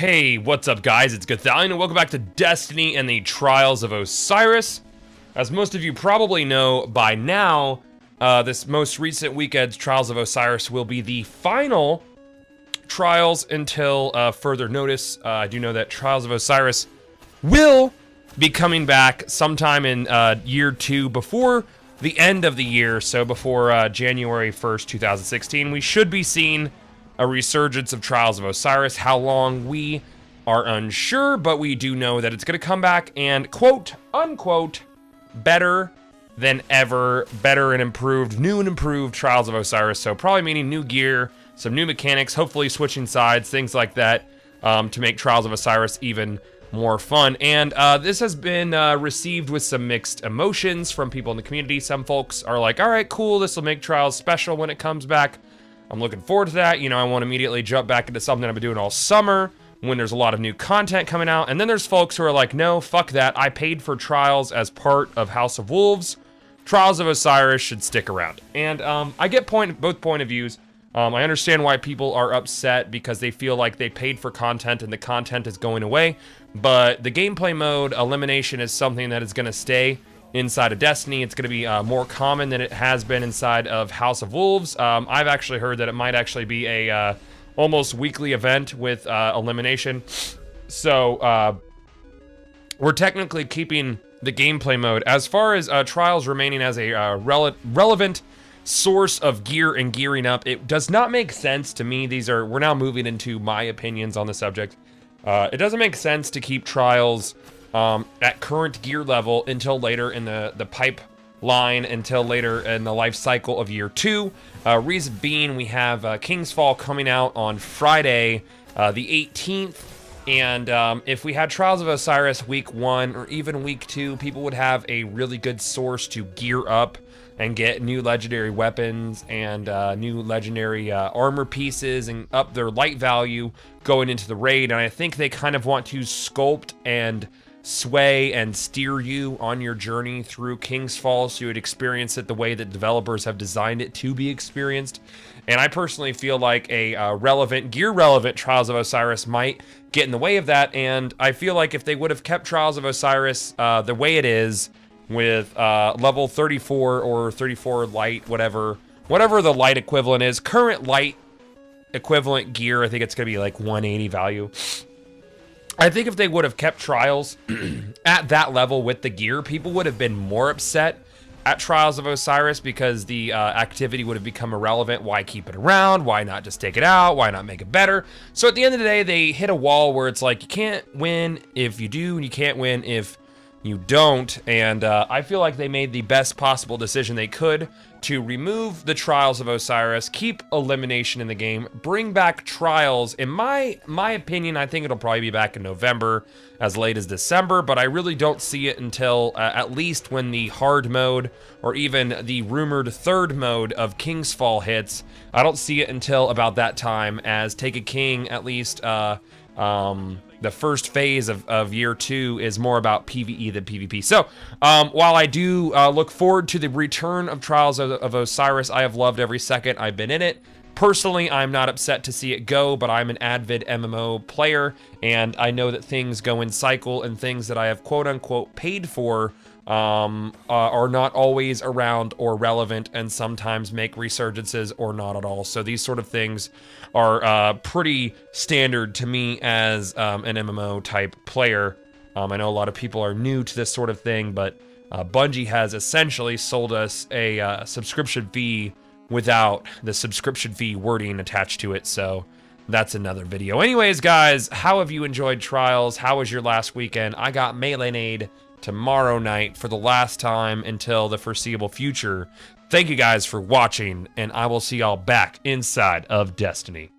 Hey, what's up guys? It's Gothalion and welcome back to Destiny and the Trials of Osiris. As most of you probably know by now, this most recent weekend's Trials of Osiris will be the final trials until further notice. I do know that Trials of Osiris will be coming back sometime in year 2 before the end of the year, so before January 1st, 2016. We should be seeing a resurgence of Trials of Osiris. How long, we are unsure, but we do know that it's going to come back and, quote, unquote, better than ever, better and improved, new and improved Trials of Osiris. So probably meaning new gear, some new mechanics, hopefully switching sides, things like that, to make Trials of Osiris even more fun. And this has been received with some mixed emotions from people in the community. Some folks are like, all right, cool, this will make Trials special when it comes back. I'm looking forward to that. You know, I want to immediately jump back into something I've been doing all summer when there's a lot of new content coming out. And then there's folks who are like, no, fuck that. I paid for Trials as part of House of Wolves. Trials of Osiris should stick around. And I get both point of views. I understand why people are upset because they feel like they paid for content and the content is going away. But the gameplay mode elimination is something that is going to stay inside of Destiny. It's going to be more common than it has been inside of House of Wolves. I've actually heard that it might actually be a almost weekly event with elimination. So we're technically keeping the gameplay mode. As far as Trials remaining as a relevant source of gear and gearing up, it does not make sense to me. We're now moving into my opinions on the subject. It doesn't make sense to keep Trials at current gear level until later in the pipeline, until later in the life cycle of year 2. Reason being, we have King's Fall coming out on Friday, the 18th. And if we had Trials of Osiris week 1 or even week 2, people would have a really good source to gear up and get new legendary weapons and new legendary armor pieces and up their light value going into the raid. And I think they kind of want to sculpt and sway and steer you on your journey through King's Fall so you would experience it the way that developers have designed it to be experienced. And I personally feel like a gear-relevant Trials of Osiris might get in the way of that. And I feel like if they would have kept Trials of Osiris the way it is, with level 34 or 34 light, whatever the light equivalent is, current light equivalent gear, I think it's going to be like 180 value. I think if they would have kept Trials at that level with the gear, people would have been more upset at Trials of Osiris because the activity would have become irrelevant. Why keep it around? Why not just take it out? Why not make it better? So at the end of the day, they hit a wall where it's like, you can't win if you do, and you can't win if you don't. And I feel like they made the best possible decision they could to remove the Trials of Osiris, keep elimination in the game, bring back Trials. In my opinion, I think it'll probably be back in November, as late as December, but I really don't see it until at least when the hard mode or even the rumored third mode of King's Fall hits. I don't see it until about that time, as Take a King, at least the first phase of year 2 is more about PvE than PvP. So, while I do look forward to the return of Trials of Osiris, I have loved every second I've been in it. Personally, I'm not upset to see it go, but I'm an avid MMO player, and I know that things go in cycle, and things that I have quote-unquote paid for are not always around or relevant, and sometimes make resurgences or not at all. So these sort of things are pretty standard to me as an MMO type player. I know a lot of people are new to this sort of thing, but Bungie has essentially sold us a subscription fee without the subscription fee wording attached to it. So that's another video. Anyways, guys, how have you enjoyed Trials? How was your last weekend? I got Melee Nade tomorrow night for the last time until the foreseeable future. Thank you guys for watching, and I will see y'all back inside of Destiny.